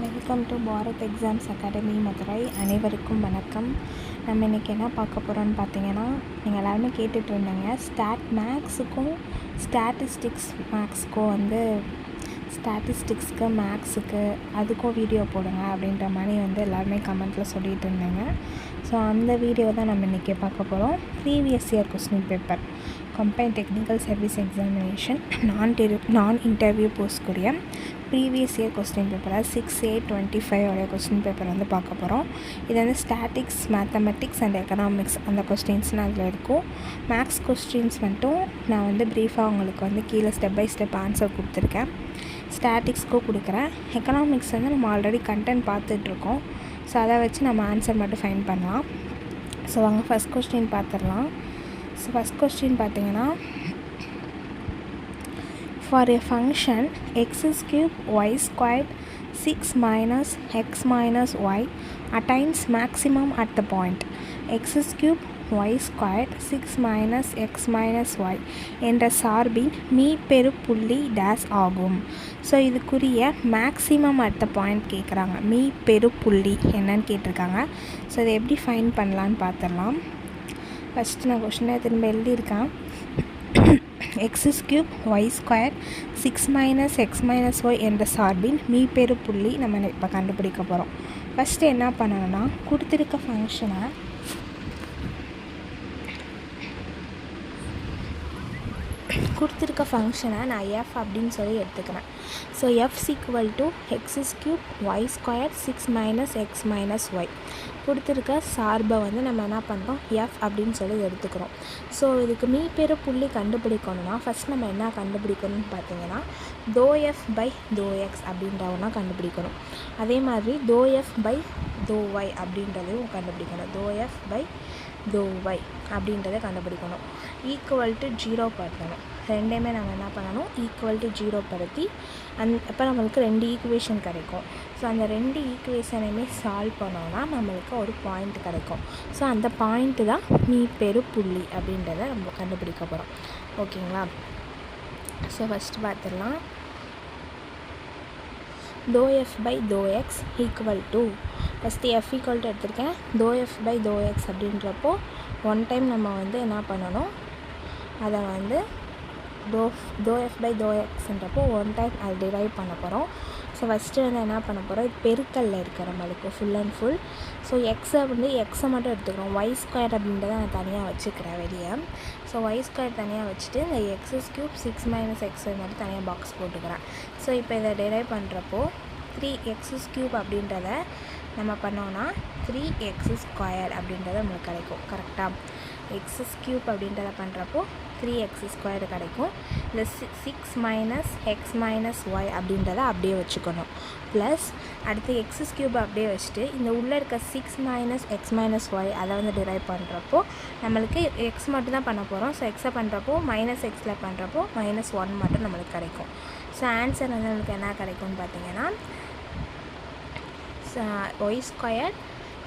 Welcome to Bharat exams academy Madurai. அனைவருக்கும் வணக்கம். நம்ம இன்றைக்கி என்ன பார்க்க போகிறோன்னு பார்த்தீங்கன்னா, நீங்கள் எல்லாருமே கேட்டுட்டு இருந்தீங்க மேக்ஸுக்கும் ஸ்டாட்டிஸ்டிக்ஸ் மேக்ஸுக்கு அதுக்கும் வீடியோ போடுங்க அப்படின்ற மாதிரி எல்லாருமே கமெண்ட்டில் சொல்லிகிட்டு இருந்தேங்க. ஸோ அந்த வீடியோ தான் நம்ம இன்றைக்கி பார்க்க போகிறோம். Previous year question paper combined technical service examination நான் இன்டர்வியூ போஸ்ட்குரிய ப்ரீவியஸ் இயர் கொஸ்டின் பேப்பரை 6/8/25 கொஸ்டின் பேப்பர் பார்க்க போகிறோம். இது ஸ்டாட்டிக்ஸ், மேத்தமெட்டிக்ஸ் அண்ட் எக்கனாமிக்ஸ் அந்த கொஸ்டின்ஸ்னு அதில் இருக்கும். மேக்ஸ் கொஸ்டின்ஸ் மட்டும் நான் ப்ரீஃபாக உங்களுக்கு கீழே ஸ்டெப் பை ஸ்டெப் ஆன்சர் கொடுத்துருக்கேன். ஸ்டாட்டிக்ஸ்க்கும் கொடுக்குறேன். எக்கனாமிக்ஸ் நம்ம ஆல்ரெடி கண்டென்ட் பார்த்துட்ருக்கோம். ஸோ அதை வச்சு நம்ம ஆன்சர் மட்டும் ஃபைண்ட் பண்ணலாம். ஸோ வாங்க ஃபஸ்ட் கொஸ்டின் பார்த்துடலாம். ஸோ ஃபஸ்ட் கொஸ்டின் பார்த்தீங்கன்னா, for a function x is cubed y squared 6 minus x minus y attains maximum at the point x is cubed y squared 6 minus x minus y என்ற சார்பின் மீப்பெரு புள்ளி days ஆகும். So இதுக்குரிய maximum at the point கேட்குறாங்க. மீப்பெரு புள்ளி என்னன்னு கேட்டிருக்காங்க. So இதை எப்படி ஃபைண்ட் பண்ணலான்னு பார்த்துடலாம். ஃபஸ்ட்டு நான் கொஸ்டினை திரும்ப எழுதியிருக்கேன். x is cube y square 6 minus x minus y என்ற சார்பின் மீப்பெரு புள்ளி நம்ம இப்போ கண்டுபிடிக்க போகிறோம். ஃபஸ்ட்டு என்ன பண்ணணும்னா, கொடுத்துருக்க ஃபங்க்ஷனை நான் f அப்படின்னு சொல்லி எடுத்துக்கிறேன். So f equal to x is cube y square 6 minus x minus y கொடுத்துருக்க சார்பை நம்ம என்ன பண்ணுறோம், f அப்படின்னு சொல்லி எடுத்துக்கிறோம். ஸோ இதுக்கு மீப்பெரு புள்ளி கண்டுபிடிக்கணும்னா ஃபஸ்ட் நம்ம என்ன கண்டுபிடிக்கணும்னு பார்த்தீங்கன்னா, ∂f by ∂x அப்படின்றவனா கண்டுபிடிக்கணும். அதே மாதிரி ∂f by ∂y அப்படின்றதையும் கண்டுபிடிக்கணும். ∂f by ∂y அப்படின்றத கண்டுபிடிக்கணும். Equal to 0 படுத்தணும். ரெண்டையுமே நம்ம என்ன பண்ணணும், ஈக்குவல் டு 0 படுத்தி அப்போ நம்மளுக்கு 2 ஈக்குவேஷன் கிடைக்கும். ஸோ அந்த 2 ஈக்குவேஷனையுமே சால்வ் பண்ணோன்னா நம்மளுக்கு ஒரு பாயிண்ட் கிடைக்கும். ஸோ அந்த பாயிண்ட்டு தான் மீப்பெரு புள்ளி அப்படின்றத நம்ம கண்டுபிடிக்க போகிறோம். ஓகேங்களா? ஸோ ஃபஸ்ட்டு பார்த்துடலாம். ∂f by ∂x equal to first f equal to எடுத்திருக்கேன். ∂f by ∂x அப்படின்றப்போ ஒன் டைம் நம்ம என்ன பண்ணணும், அதை ∂f by ∂xன்றப்போ ஒன் டைம் அதை டிரைவ் பண்ண போகிறோம். ஸோ ஃபஸ்ட்டு என்ன பண்ண போகிறோம், இது பெருக்கல்ல இருக்கிற நம்மளுக்கு ஃபுல் அண்ட் ஃபுல். ஸோ எக்ஸை மட்டும் எடுத்துக்கிறோம். y ஸ்கொயர் அப்படின்றத நான் தனியாக வச்சுக்கிறேன் வெளியே. ஸோ y ஸ்கொயர் தனியாக வச்சுட்டு இந்த x cube 6 minus x மட்டும் தனியாக பாக்ஸ் போட்டுக்கிறேன். ஸோ இப்போ இதை டிரைவ் பண்ணுறப்போ 3x cube அப்படின்றத நம்ம பண்ணோன்னா 3x square அப்படின்றத நம்மளுக்கு கிடைக்கும். கரெக்டாக x cube அப்படின்றத பண்ணுறப்போ 3x square கிடைக்கும். இந்த 6 minus x minus y அப்படின்றத அப்படியே வச்சுக்கணும். ப்ளஸ் அடுத்து x cube அப்படியே வச்சுட்டு இந்த உள்ளே இருக்க 6 minus x minus y அதை டிரைவ் பண்ணுறப்போ நம்மளுக்கு x மட்டும் தான் பண்ண போகிறோம். ஸோ எக்ஸை பண்ணுறப்போ -xல் பண்ணுறப்போ -1 மட்டும் நம்மளுக்கு கிடைக்கும். ஸோ ஆன்சர் நம்மளுக்கு என்ன கிடைக்கும்னு பார்த்தீங்கன்னா, y squared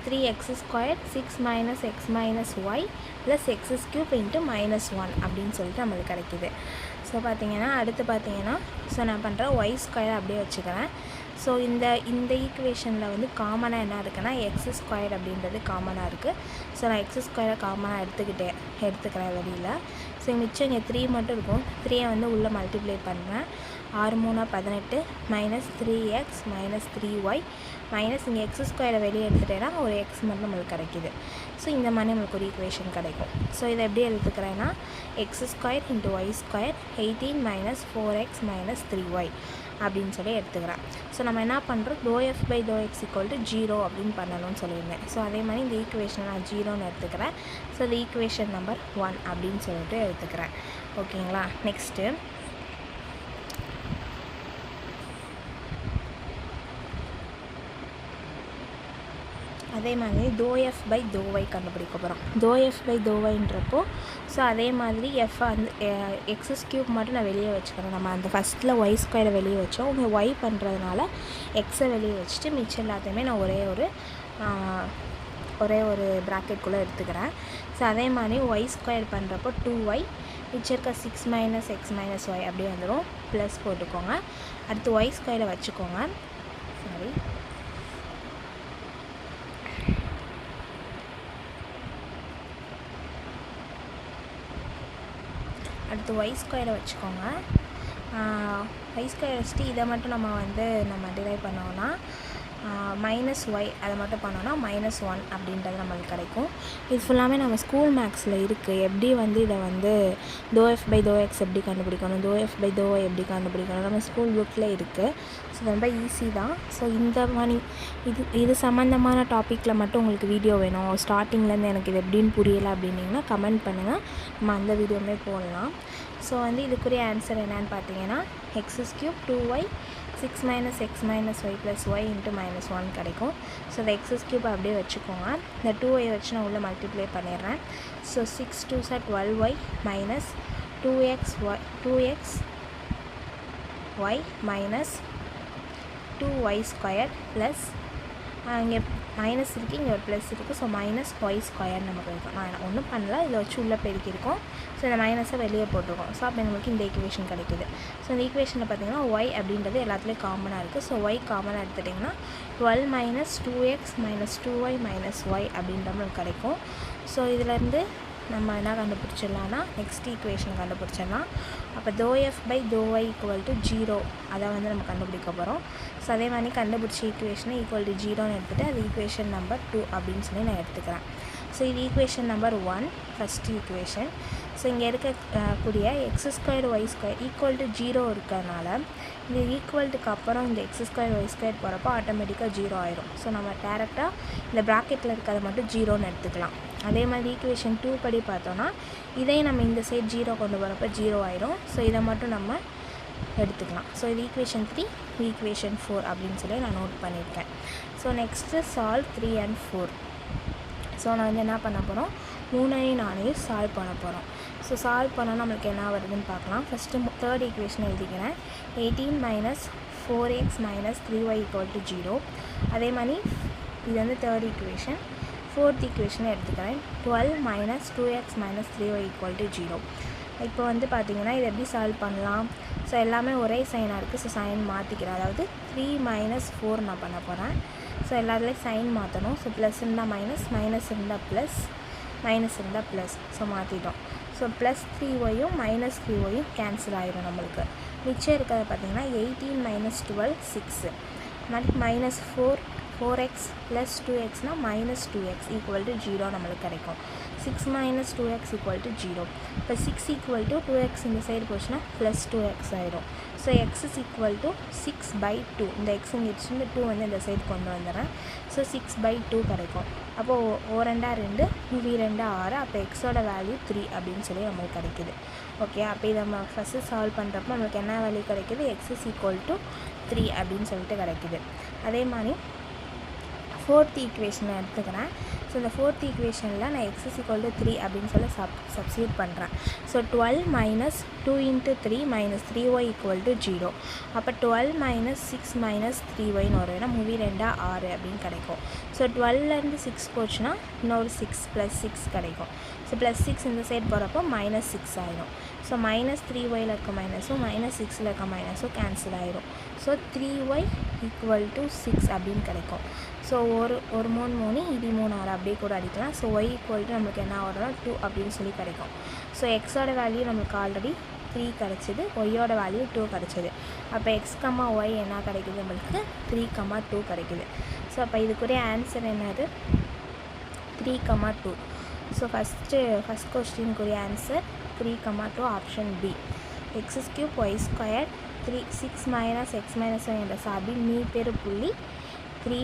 3x squared 6 minus x minus y plus x cube into -1 அப்படின்னு சொல்லிட்டு நம்மளுக்கு கிடைக்கிது. ஸோ அடுத்து பார்த்தீங்கன்னா, ஸோ நான் பண்ணுறேன் y ஸ்கொயர் அப்படியே வச்சுக்கிறேன். ஸோ இந்த ஈக்குவேஷனில் காமனாக என்ன இருக்குன்னா, x ஸ்கொயர் அப்படின்றது காமனாக இருக்குது. ஸோ நான் x ஸ்கொயரை காமனாக எடுத்துக்கிறேன் வெளியில். ஸோ மிச்சம் இங்கே 3 மட்டும் இருக்கும். 3 உள்ளே மல்டிப்ளை பண்ணுறேன். 6 3 18 -3x -3y மைனஸ் இங்கே x ஸ்கொயரை வெளியே எடுத்துட்டேன்னா ஒரு x மட்டும் நம்மளுக்கு கிடைக்கிது. ஸோ இந்த மாதிரி நம்மளுக்கு ஒரு ஈக்குவேஷன் கிடைக்கும். ஸோ இதை எப்படி எடுத்துக்கிறேன்னா, x square into y square 18 - 4x - 3y அப்படின்னு சொல்லி எடுத்துக்கிறேன். ஸோ நம்ம என்ன பண்ணுறோம், ∂f by ∂x = 0 அப்படின்னு பண்ணணும்னு சொல்லியிருந்தேன். ஸோ அதே மாதிரி இந்த ஈக்குவேஷனை நான் 0ன்னு எடுத்துக்கிறேன். ஸோ இந்த ஈக்குவேஷன் நம்பர் 1 அப்படின்னு சொல்லிட்டு எடுத்துக்கிறேன். ஓகேங்களா? நெக்ஸ்ட்டு அதே மாதிரி ∂f by ∂y கண்டுபிடிக்க போகிறோம். ∂f by ∂yன்றப்போ ஸோ அதே மாதிரி x cube மட்டும் நான் வெளியே வச்சுக்கிறேன். நம்ம அந்த ஃபஸ்ட்டில் y ஸ்கொயரை வெளியே வச்சோம். இங்கே y பண்ணுறதுனால எக்ஸை வெளியே வச்சுட்டு மிச்சம் எல்லாத்தையுமே நான் ஒரே ஒரு ப்ராக்கெட்குள்ளே எடுத்துக்கிறேன். ஸோ அதே மாதிரி y ஸ்கொயர் பண்ணுறப்போ 2y மிச்சம் இருக்க 6 minus x minus y அப்படியே வந்துடும். ப்ளஸ் போட்டுக்கோங்க. அடுத்து y ஸ்கொயரை வச்சுக்கோங்க. சாரி அடுத்து ஒய் ஸ்கொயரை வச்சுக்கோங்க. ஒய் ஸ்கொயர் வச்சுட்டு இதை மட்டும் நம்ம டிரைவ் பண்ணோன்னா மைனஸ் ஒய் அதை மட்டும் பண்ணோன்னா -1 அப்படின்றது நம்மளுக்கு கிடைக்கும். இது ஃபுல்லாமே நம்ம ஸ்கூல் மேக்ஸில் இருக்குது. எப்படி இதை ∂f/∂x எப்படி கண்டுபிடிக்கணும், ∂f/∂y எப்படி கண்டுபிடிக்கணும், நம்ம ஸ்கூல் புக்கில் இருக்குது. ஸோ ரொம்ப ஈஸி தான். ஸோ இந்த மாதிரி இது சம்மந்தமான டாப்பிக்கில் மட்டும் உங்களுக்கு வீடியோ வேணும், ஸ்டார்டிங்லேருந்து எனக்கு இது எப்படின்னு புரியலை அப்படின்னிங்கன்னா கமெண்ட் பண்ணுங்கள், நம்ம அந்த வீடியோவுமே போடலாம். ஸோ இதுக்குரிய ஆன்சர் என்னன்னு பார்த்தீங்கன்னா x³ 2y 6 - x - y + y × -1 கிடைக்கும். ஸோ இந்த x³ அப்படியே வச்சுக்கோங்க. இந்த 2y வச்சு நான் உள்ளே மல்டிப்ளை பண்ணிடுறேன். So 6 2s are 12y - 2xy - 2y² plus இங்கே மைனஸ் இருக்குது, இங்கே ஒரு ப்ளஸ் இருக்குது. ஸோ -y² நமக்கு இருக்கும். நான் ஒன்றும் பண்ணல, இதில் வச்சு உள்ளே பெருக்கியிருக்கோம். ஸோ இந்த மைனஸை வெளியே போட்டிருக்கோம். ஸோ அப்போ நமக்கு இந்த ஈக்குவேஷன் கிடைக்குது. ஸோ இந்த ஈக்குவேஷனில் பார்த்தீங்கன்னா y அப்படின்றது எல்லாத்துலேயும் காமனாக இருக்குது. ஸோ y காமனாக எடுத்துட்டிங்கன்னா 12 - 2x - 2y - y அப்படின்ற மாதிரி கிடைக்கும். ஸோ இதிலேருந்து நம்ம என்ன கண்டுபிடிச்சிடலாம்னா நெக்ஸ்ட் ஈக்குவேஷன் கண்டுபிடிச்சிடலாம். அப்போ ∂f/∂y = 0 அதை நம்ம கண்டுபிடிக்க போகிறோம். ஸோ அதே மாதிரி கண்டுபிடிச்ச ஈக்குவேஷனை = 0ன்னு எடுத்துகிட்டு அது ஈக்குவேஷன் நம்பர் 2 அப்படின்னு சொல்லி நான் எடுத்துக்கிறேன். ஸோ இது equation number 1 first equation. So இங்கே இருக்கக்கூடிய x² y² = 0 இருக்கிறதுனால இந்த ஈக்குவல்ட்டுக்கு அப்புறம் இந்த x² y² போகிறப்போ ஆட்டோமேட்டிக்காக 0 ஆயிரும். ஸோ நம்ம டேரெக்டாக இந்த ப்ராக்கெட்டில் இருக்கிறத மட்டும் 0ன்னு எடுத்துக்கலாம். அதே மாதிரி ஈக்குவேஷன் 2 படி பார்த்தோன்னா இதையும் நம்ம இந்த சைட் 0 கொண்டு போகிறப்ப 0 ஆயிரும். ஸோ இதை மட்டும் நம்ம எடுத்துக்கலாம். ஸோ இது ஈக்குவேஷன் 3, ஈக்குவேஷன் 4 அப்படின்னு சொல்லி நான் நோட் பண்ணியிருக்கேன். So next solve 3 and 4. So நான் என்ன பண்ண போகிறோம், 3 சால்வ் பண்ண போகிறோம். ஸோ சால்வ் பண்ணால் நம்மளுக்கு என்ன வருதுன்னு பார்க்கலாம். ஃபஸ்ட்டு தேர்ட் ஈக்குவேஷன் எழுதிக்கிறேன். 18 - 4x - 3y = 0. அதே மாதிரி இது தேர்ட் ஈக்குவேஷன். ஃபோர்த் ஈக்குவேஷனை எடுத்துக்கிறேன். 12 - 2x - 3y = 0. இப்போ பார்த்தீங்கன்னா இதை எப்படி சால்வ் பண்ணலாம். ஸோ எல்லாமே ஒரே சைனாக இருக்குது. ஸோ சைன் மாற்றிக்கிறேன். அதாவது 3 - 4 நான் பண்ண போகிறேன். ஸோ எல்லாத்துலேயும் சைன் மாற்றணும். ஸோ ப்ளஸ் இருந்தால் மைனஸ், மைனஸ் இருந்தால் ப்ளஸ், மைனஸ் இருந்தால் ப்ளஸ். ஸோ மாற்றிட்டோம். ஸோ ப்ளஸ் 3yயும் -3yயும் கேன்சல் ஆகிடும் நம்மளுக்கு. மிச்சம் இருக்கிறத பார்த்தீங்கன்னா 18 - 12 6. -4x + 2x -2x = 0 நம்மளுக்கு கிடைக்கும். 6 - 2x = 0. இப்போ 6 = 2x இந்த சைடு போச்சுன்னா +2x ஆகிடும். So x = 6/2. இந்த x இங்கே இந்த 2 இந்த சைடு கொண்டு வந்துடுறேன். ஸோ 6/2 கிடைக்கும். அப்போது O2 2, V2 6. அப்போ எக்ஸோட வேல்யூ 3 அப்படின்னு சொல்லி நம்மளுக்கு கிடைக்கிது. ஓகே, அப்போ இதை நம்ம ஃபஸ்ட்டு சால்வ் பண்ணுறப்போ நம்மளுக்கு என்ன வேல்யூ கிடைக்கிது, x = 3 அப்படின்னு சொல்லிட்டு கிடைக்கிது. அதே மாதிரி ஃபோர்த் ஈக்குவேஷனை எடுத்துக்கிறேன். ஸோ இந்த ஃபோர்த் ஈக்குவேஷனில் நான் x = 3 அப்படின்னு சொல்லி சப்ஸ்டிட்யூட் பண்ணுறேன். So 12 - 2 × 3 - 3y = 0. அப்போ 12 - 6 - 3yன்னு வரும். ஏன்னா V2 6 அப்படின்னு கிடைக்கும். ஸோ 12லேருந்து 6 போச்சுன்னா இன்னொரு 6 + 6 கிடைக்கும். ஸோ +6 இந்த சைடு போகிறப்போ -6 ஆகிடும். ஸோ -3yயில் இருக்க மைனஸும் -6ல் இருக்க மைனஸும் கேன்சல் ஆகிடும். ஸோ 3y = 6 அப்படின்னு கிடைக்கும். ஸோ ஒரு 3 இது 3 6 அப்படியே கூட அடிக்கலாம். ஸோ y = நம்மளுக்கு என்ன வரும்னா 2 அப்படின்னு சொல்லி கிடைக்கும். ஸோ எக்ஸோட வேல்யூ நம்மளுக்கு ஆல்ரெடி 3 கிடச்சிது, ஒய்யோட வேல்யூ 2 கிடச்சிது. அப்போ x, y என்ன கிடைக்குது நம்மளுக்கு 3, 2 கிடைக்குது. ஸோ அப்போ இதுக்குரிய ஆன்சர் என்னது 3, 2. ஸோ ஃபஸ்ட் கொஸ்டினுக்குரிய answer 3, 2 option B. x³ y² 6 - x - y என்ற சார்பில் மீப்பெரு புள்ளி 3,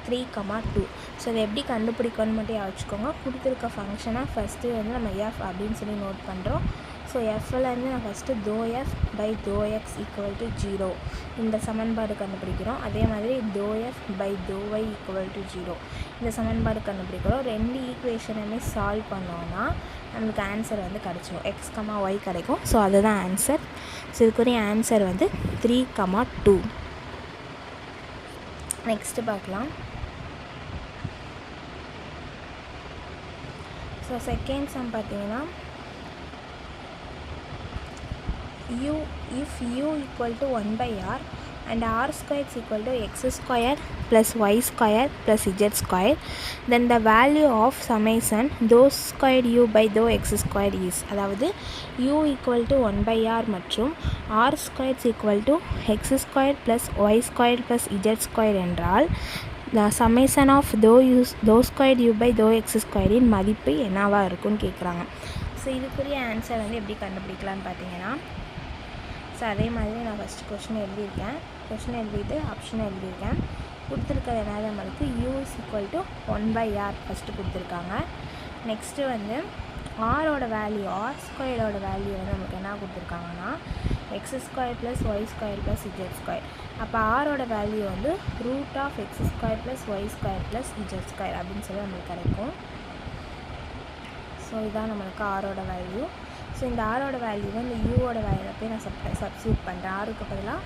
2. ஸோ இதை எப்படி கண்டுபிடிக்கணும்னு மட்டும் யோசிச்சுக்கோங்க. கொடுத்துருக்க ஃபங்க்ஷனை ஃபஸ்ட்டு நம்ம f அப்படின்னு சொல்லி நோட் பண்ணுறோம். ஸோ எஃப்லேருந்து நான் ஃபஸ்ட்டு ∂f/∂x = 0 இந்த சமன்பாடு கண்டுபிடிக்கிறோம். அதே மாதிரி ∂f/∂y = 0 இந்த சமன்பாடு கண்டுபிடிக்கிறோம். ரெண்டு ஈக்குவேஷனுமே சால்வ் பண்ணோன்னா நம்மளுக்கு ஆன்சர் கிடச்சிடும். x, y கிடைக்கும். ஸோ அதுதான் ஆன்சர். ஸோ இதுக்குரிய ஆன்சர் 3, 2. நெக்ஸ்ட்டு பார்க்கலாம். ஸோ செகண்ட் சம் பார்த்தீங்கன்னா if u = 1/r, and r square is equal to x square plus y square plus z square, then the value of summation dou squared u by dou x square is, அதாவது u equal to 1 by r மற்றும் r square is equal to x square plus y square plus z square என்றால் the summation of dou squared u by dou x square இன் மதிப்பு என்னவா இருக்குன்னு கேட்குறாங்க. So இதுக்குரிய answer வந்து எப்படி கண்டுபிடிக்கலான்னு பார்த்தீங்கன்னா, ஸோ அதே மாதிரி நான் ஃபஸ்ட்டு கொஷின் எழுதியிருக்கேன், கொஷின் எழுதிட்டு ஆப்ஷன் எழுதியிருக்கேன். கொடுத்துருக்கிறது என்னது நம்மளுக்கு u is equal to 1 by r first கொடுத்துருக்காங்க. நெக்ஸ்ட்டு வந்து ஆரோட வேல்யூ, ஆர் ஸ்கொயரோட வேல்யூ வந்து நமக்கு என்ன கொடுத்துருக்காங்கன்னா x square plus y square plus z square. அப்போ ஆரோட வேல்யூ வந்து root of x square plus y square plus z square அப்படின்னு சொல்லி நம்மளுக்கு கிடைக்கும். ஸோ இதான் நம்மளுக்கு ஆரோட வேல்யூ. ஸோ இந்த ஆரோட வேல்யூ இந்த யூவோட வேல்யூ போய் நான் சப்ஸ்டியூட் பண்ணுறேன். ஆருக்கு பதிலாக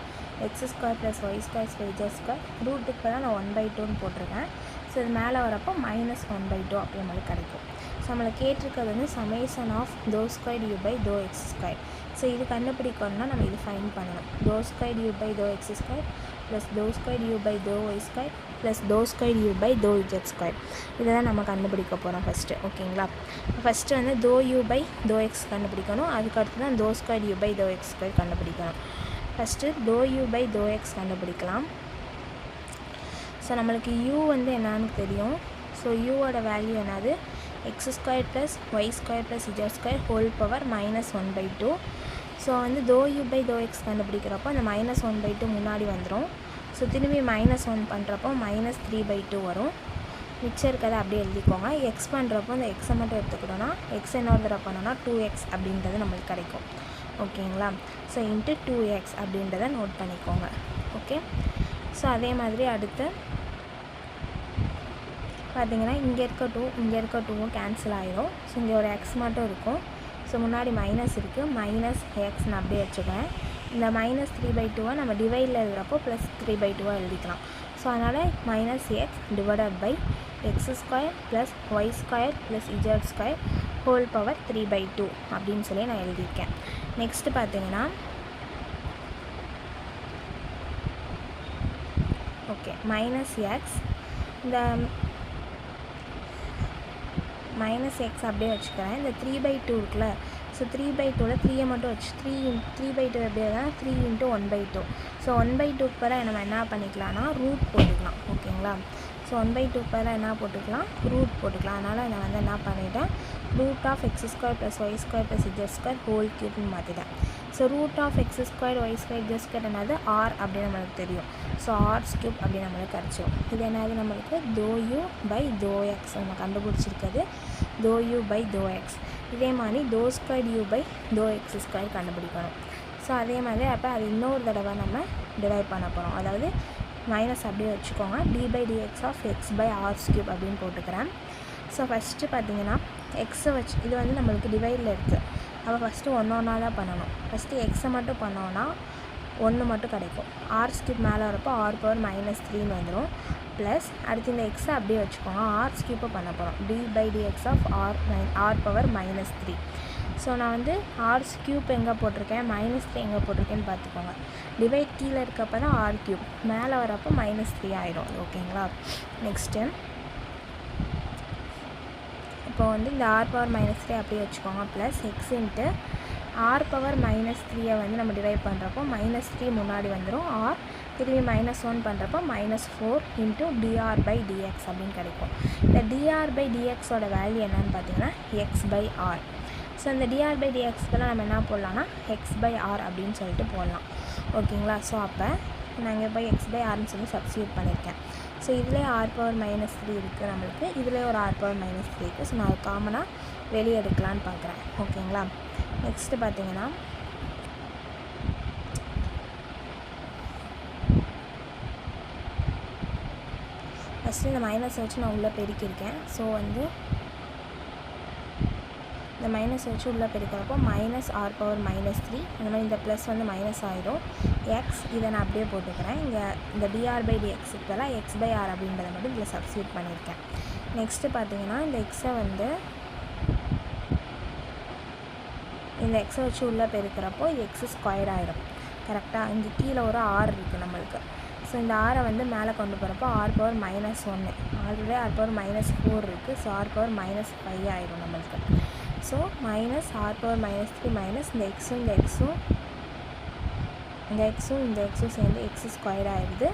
x square plus y square plus z square, ரூட்டுக்கு பதிலாக நான் 1/2ன்னு போட்டிருக்கேன். ஸோ இது மேலே வரப்போ -1/2 அப்படி நம்மளுக்கு கிடைக்கும். ஸோ நம்மளை கேட்டிருக்கிறது வந்து summation of dou squared u by dou x square. So இது கண்டுபிடிக்கணும்னா நம்ம இது ஃபைண்ட் பண்ணணும். dou squared u by dou x square plus dou squared u by dou y square plus dou squared u by dou z square. இதை தான் நம்ம கண்டுபிடிக்க போகிறோம் ஃபஸ்ட்டு. ஓகேங்களா, ஃபஸ்ட்டு வந்து dou u by dou x கண்டுபிடிக்கணும். அதுக்கடுத்து தான் dou squared u by dou x square கண்டுபிடிக்கணும். First dou u by dou x கண்டுபிடிக்கலாம். ஸோ நம்மளுக்கு u வந்து என்னான்னு தெரியும். ஸோ யூவோட வேல்யூ என்னது x square plus y square plus z square whole power -1/2. So வந்து dou u by dou x கண்டுபிடிக்கிறப்போ அந்த -1/2 முன்னாடி வந்துடும். ஸோ திரும்பி -1 பண்ணுறப்போ -3/2 வரும். மிச்சம் இருக்கிறத அப்படியே எழுதிக்கோங்க. எக்ஸ் பண்ணுறப்போ இந்த எக்ஸை மட்டும் எடுத்துக்கிட்டோன்னா எக்ஸ் இன்னொரு தடவை பண்ணோன்னா 2x அப்படின்றது நம்மளுக்கு கிடைக்கும். ஓகேங்களா, ஸோ இன்ட்டு 2x அப்படின்றத நோட் பண்ணிக்கோங்க. ஓகே, ஸோ அதே மாதிரி அடுத்து பார்த்திங்கன்னா இங்கே இருக்க 2வும் கேன்சல் ஆகிடும். ஸோ இங்கே ஒரு எக்ஸ் மட்டும் இருக்கும். ஸோ முன்னாடி மைனஸ் இருக்குது, -x நான் அப்படியே வச்சுக்கிறேன். இந்த -3/2 நம்ம டிவைடில் எழுதுகிறப்போ +3/2 எழுதிக்கலாம். ஸோ அதனால் -x divided by x square plus y square plus z square whole power 3/2 அப்படின்னு சொல்லி நான் எழுதியிருக்கேன். நெக்ஸ்ட்டு பார்த்திங்கன்னா ஓகே -x இந்த -x அப்படியே வச்சுக்கிறேன். இந்த 3/2 இருக்குல்ல, ஸோ 3/2ல் 3 மட்டும் வச்சு 3/2 எப்படி தான் 3 × 1/2. ஸோ 1/2க்கு பதிலாக நம்ம என்ன பண்ணிக்கலாம்னா ரூட் போட்டுக்கலாம். ஓகேங்களா, ஸோ 1/2க்கு பதிலாக என்ன போட்டுக்கலாம், ரூட் போட்டுக்கலாம். அதனால் நான் வந்து என்ன பண்ணிட்டேன், root of x square plus y square plus z square whole க்யூப்னு மாற்றிட்டேன். So root of x square y square z square என்னது ஆர் அப்படின்னு நம்மளுக்கு தெரியும். ஸோ ஆர்ஸ் க்யூப் அப்படின்னு நம்மளுக்கு கிடச்சிடும். இது என்னது நம்மளுக்கு dou u by dou x நம்ம கண்டுபிடிச்சிருக்கிறது dou u by dou x. இதே மாதிரி dou squared u by dou x square கண்டுபிடிக்கணும். ஸோ அதே மாதிரி அப்போ அது இன்னொரு தடவை நம்ம டிரைவ் பண்ண போகிறோம். அதாவது மைனஸ் அப்படியே வச்சுக்கோங்க, d/dx of x by r cube அப்படின்னு போட்டுக்கிறேன். ஸோ ஃபஸ்ட்டு பார்த்திங்கன்னா எக்ஸை வச்சு இது வந்து நம்மளுக்கு டிவைடில் இருக்குது. அப்போ ஃபஸ்ட்டு ஒன்றா தான் பண்ணணும். ஃபஸ்ட்டு எக்ஸை மட்டும் பண்ணோன்னா 1 மட்டும் கிடைக்கும். ஆர் ஸ்கியூப் மேலே வரப்போ r பவர் -3ன்னு வந்துடும். ப்ளஸ் அடுத்து இந்த எக்ஸை அப்படியே வச்சுக்கோங்க, ஆர் ஸ்கியூப்பை பண்ண போகிறோம். d/dx of r power -3. So நான் வந்து ஆர் ஸ்கியூப் எங்கே போட்டிருக்கேன், -3 எங்கே போட்டிருக்கேன்னு பார்த்துக்கோங்க. டிவைட் கீழே இருக்கப்போ தான் ஆர் க்யூப், மேலே வரப்போ -3 ஆகிடும். ஓகேங்களா, நெக்ஸ்ட்டு இப்போ வந்து இந்த r பவர் -3 அப்படியே வச்சுக்கோங்க. Plus X into r power -3 வந்து நம்ம டிவைட் பண்ணுறப்போ -3 முன்னாடி வந்துடும். ஆர் திரும்பி -1 பண்ணுறப்போ -4 இன்ட்டு dr/dx அப்படின்னு கிடைக்கும். இந்த dr/dxோட வேல்யூ என்னன்னு பார்த்தீங்கன்னா x/r. ஸோ இந்த dr/dxக்கெல்லாம் நம்ம என்ன போடலாம்னா x/r அப்படின்னு சொல்லிட்டு போடலாம். ஓகேங்களா, ஸோ அப்போ நான் இங்கே போய் x/rன்னு சொல்லி சப்ஸ்டியூட் பண்ணியிருக்கேன். ஸோ இதிலே r பவர் -3 இருக்குது நம்மளுக்கு, இதிலே ஒரு r பவர் -3 இருக்குது. ஸோ நான் காமனாக வெளியே எடுக்கலான்னு பார்க்குறேன். ஓகேங்களா, நெக்ஸ்ட்டு பார்த்தீங்கன்னா ஃபஸ்ட்டு இந்த மைனஸ் வச்சு நான் உள்ளே பெருக்கியிருக்கேன். ஸோ வந்து இந்த மைனஸ் வச்சு உள்ளே பெருக்கிறப்போ -r பவர் -3, அந்த மாதிரி இந்த ப்ளஸ் வந்து மைனஸ் ஆகிடும். எக்ஸ் இதை நான் அப்படியே போட்டுக்கிறேன். இங்கே இந்த dr/dxக்கு பதிலாக x/r அப்படின்றத மட்டும் இதில் சப்ஸ்டியூட் பண்ணியிருக்கேன். நெக்ஸ்ட்டு பார்த்தீங்கன்னா இந்த எக்ஸை வந்து இந்த எக்ஸை வச்சு உள்ளே பெருக்கிறப்போ எக்ஸ் ஸ்கொயர் ஆகிடும். கரெக்டாக. இங்கே கீழே ஒரு ஆர் இருக்குது நம்மளுக்கு. ஸோ இந்த ஆரை வந்து மேலே கொண்டு போகிறப்போ r power -1, already r power -4 இருக்குது. ஸோ r பவர் -5 ஆயிடும் நம்மளுக்கு. So minus r power -3 minus இந்த எக்ஸும் இந்த எக்ஸும் சேர்ந்து x² ஆயிடுது.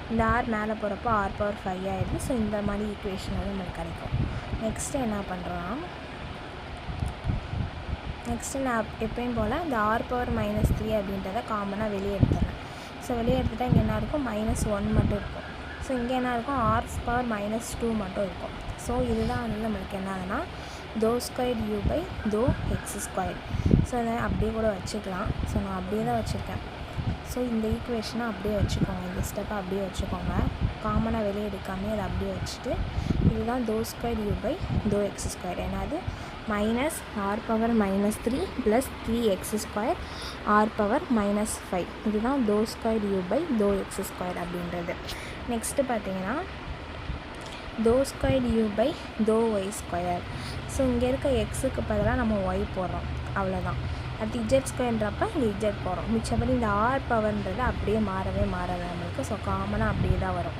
இந்த r மேலே போகிறப்போ r பவர் 5 ஆயிடுது. ஸோ இந்த மாதிரி ஈக்குவேஷன் வந்து நம்மளுக்கு கிடைக்கும். நெக்ஸ்ட்டு என்ன பண்ணுறோன்னா, நெக்ஸ்ட்டு நான் எப்பயும் போல் இந்த r பவர் -3 அப்படின்றத காமனாக வெளியே எடுத்துடுறேன். ஸோ வெளியே எடுத்துகிட்டா இங்கே என்ன இருக்கும், -1 மட்டும் இருக்கும். ஸோ இங்கே என்ன இருக்கும், r பவர் -2 மட்டும் இருக்கும். ஸோ இதுதான் வந்து நம்மளுக்கு என்ன ஆகுதுன்னா ∂2u ∂x². ஸோ அதை அப்படியே கூட வச்சுக்கலாம். ஸோ நான் அப்படியே தான் வச்சுருக்கேன். ஸோ இந்த ஈக்குவேஷனை அப்படியே வச்சுக்கோங்க, இந்த ஸ்டெப்பை அப்படியே வச்சுக்கோங்க, காமனாக வெளியே எடுக்காமல் அதை அப்படியே வச்சுட்டு இதுதான் ∂2u ∂x². என்னது -r power -3 plus 3x² r power -5. இதுதான் ∂2u ∂x² அப்படின்றது. நெக்ஸ்ட்டு பார்த்தீங்கன்னா ∂2u ∂y². ஸோ இங்கே இருக்க எக்ஸுக்கு பதிலாக நம்ம y போடுறோம், அவ்வளோதான். அடுத்து z²ன்றப்ப இங்கே z போகிறோம். மிச்சப்படி இந்த r பவர்ன்றது அப்படியே மாறவே மாறாது நம்மளுக்கு. ஸோ காமனாக அப்படியே தான் வரும்.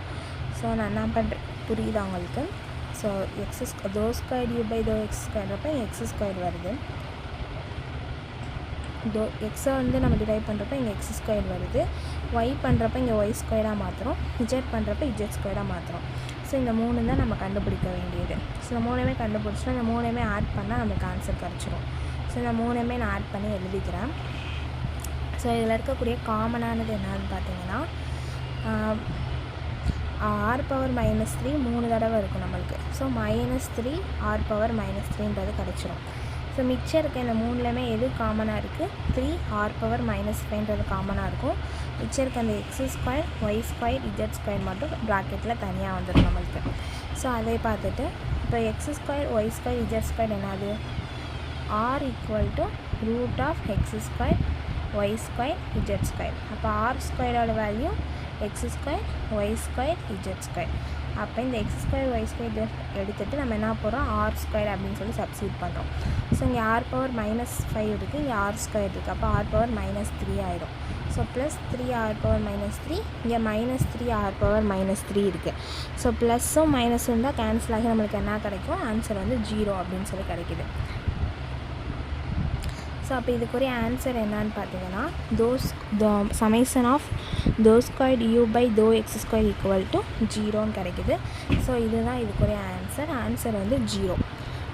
ஸோ நான் என்ன பண்ணுறேன், புரியுதா உங்களுக்கு? ஸோ ∂2u ∂x²ன்றப்ப x² வருது. எக்ஸை வந்து நம்ம டிரைவ் பண்ணுறப்ப இங்கே x² வருது. y பண்ணுறப்ப இங்கே y² மாற்றுறோம். z பண்ணுறப்ப z² மாற்றுறோம். ஸோ இந்த 3 தான் நம்ம கண்டுபிடிக்க வேண்டியது. ஸோ இந்த 3மே கண்டுபிடிச்சோம். இந்த 3மே ஆட் பண்ணால் நமக்கு ஆன்சர் கிடச்சிரும். ஸோ இந்த 3மே நான் ஆட் பண்ணி எழுதிக்கிறேன். ஸோ இதில் இருக்கக்கூடிய காமனானது என்னன்னு பார்த்தீங்கன்னா r பவர் -3 3 தடவை இருக்கும் நம்மளுக்கு. ஸோ -3 r பவர் -3ன்றது கிடச்சிரும். ஸோ மிச்சம் இருக்க இந்த 3லேயுமே எது காமனாக இருக்குது, 3 r பவர் -5ன்றது காமனாக இருக்கும். மிச்சம் இருக்க அந்த x² y² z² மட்டும் ப்ராக்கெட்டில் தனியாக வந்துடும் நம்மளுக்கு. ஸோ அதை பார்த்துட்டு இப்போ x² y² z² என்னது, r = √x² y² z². அப்போ r²ஓட வேல்யூ x² y² z². அப்போ இந்த x² y² எடுத்துகிட்டு நம்ம என்ன போகிறோம், r² அப்படின்னு சொல்லி சப்ஸ்டியூட் பண்ணுறோம். ஸோ இங்கே r பவர் -5 இருக்குது, இங்கே r² இருக்குது. அப்போ r பவர் -3 ஆயிடும். ஸோ ப்ளஸ் 3r பவர் -3, இங்கே -3 r பவர் -3 இருக்குது. ஸோ ப்ளஸ்ஸும் மைனஸும் இருந்தால் கேன்சல் ஆகி நம்மளுக்கு என்ன கிடைக்கும், ஆன்சர் வந்து 0 அப்படின்னு சொல்லி கிடைக்கிது. ஸோ அப்போ இதுக்குரிய ஆன்சர் என்னன்னு பார்த்தீங்கன்னா சமேஷன் ஆஃப் ∂2u ∂x² = 0ன்னு கிடைக்குது. ஸோ இதுதான் இதுக்குரிய ஆன்சர் வந்து 0.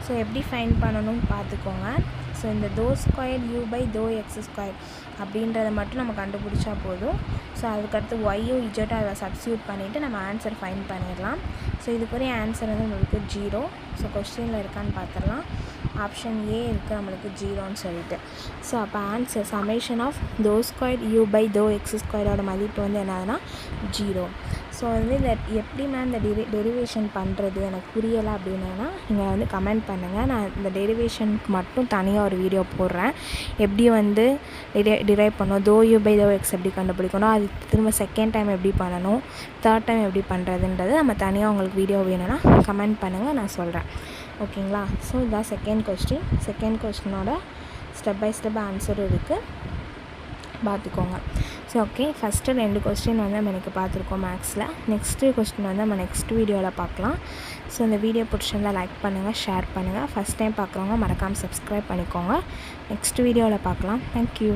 ஸோ எப்படி ஃபைண்ட் பண்ணணும்னு பார்த்துக்கோங்க. ஸோ இந்த ∂2u ∂x² அப்படின்றத மட்டும் நம்ம கண்டுபிடிச்சா போதும். ஸோ அதுக்கடுத்து ஒய்யும் இஜட்டும் அதை சப்ஸ்டியூட் பண்ணிவிட்டு நம்ம ஆன்சர் ஃபைண்ட் பண்ணிடலாம். ஸோ இதுக்குரிய ஆன்சர் வந்து நம்மளுக்கு 0. ஸோ கொஸ்டினில் இருக்கான்னு பார்த்துடலாம். ஆப்ஷன் ஏ இருக்குது நம்மளுக்கு 0ன்னு சொல்லிட்டு. ஸோ அப்போ answer summation of ∂2u ∂x² மதிப்பு வந்து என்னதுன்னா 0. ஸோ வந்து இந்த எப்படி மேம் இந்த டெரிவேஷன் பண்ணுறது எனக்கு புரியலை அப்படின்னா நீங்கள் வந்து கமெண்ட் பண்ணுங்கள். நான் இந்த டெரிவேஷனுக்கு மட்டும் தனியாக ஒரு வீடியோ போடுறேன். எப்படி வந்து டிரைவ் பண்ணணும், ∂u ∂x எப்படி கண்டுபிடிக்கணும், அது திரும்ப செகண்ட் டைம் எப்படி பண்ணணும், தேர்ட் டைம் எப்படி பண்ணுறதுன்றது நம்ம தனியாக உங்களுக்கு வீடியோ வேணும்னா கமெண்ட் பண்ணுங்கள், நான் சொல்கிறேன். ஓகேங்களா? ஸோ இதான் செகண்ட் கொஸ்டினோட ஸ்டெப் பை ஸ்டெப் ஆன்சரும் இருக்குது, பார்த்துக்கோங்க. ஸோ ஓகே, ஃபஸ்ட்டு 2 கொஸ்டின் வந்து நம்ம எனக்கு பார்த்துருக்கோம் மேக்ஸில். நெக்ஸ்ட்டு கொஸ்டின் வந்து நம்ம நெக்ஸ்ட் வீடியோவில் பார்க்கலாம். ஸோ இந்த வீடியோ பிடிச்சிருந்தால் லைக் பண்ணுங்கள், ஷேர் பண்ணுங்கள். ஃபஸ்ட் டைம் பார்க்குறவங்க மறக்காமல் சப்ஸ்கிரைப் பண்ணிக்கோங்க. நெக்ஸ்ட் வீடியோவில் பார்க்கலாம். தேங்க்யூ.